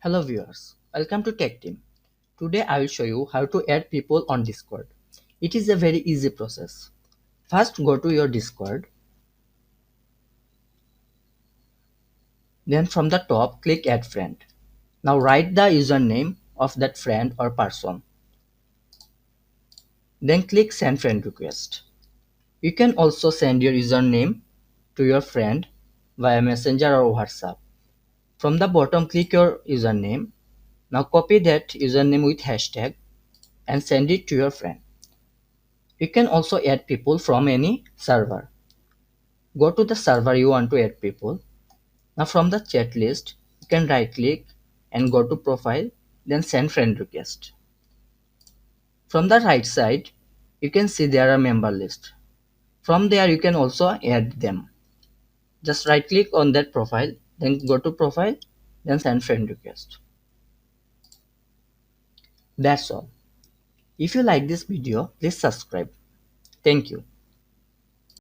Hello viewers, welcome to Tech Team. Today I will show you how to add people on Discord. It is a very easy process. First go to your Discord, then from the top click add friend. Now write the username of that friend or person. Then click send friend request. You can also send your username to your friend via Messenger or WhatsApp. From the bottom click your username. Now copy that username with hashtag and send it to your friend. You can also add people from any server. Go to the server you want to add people. Now from the chat list, you can right click and go to profile, then send friend request. From the right side, you can see there are member list. From there you can also add them. Just right click on that profile, then go to profile, then send friend request. That's all. If you like this video, please subscribe. Thank you.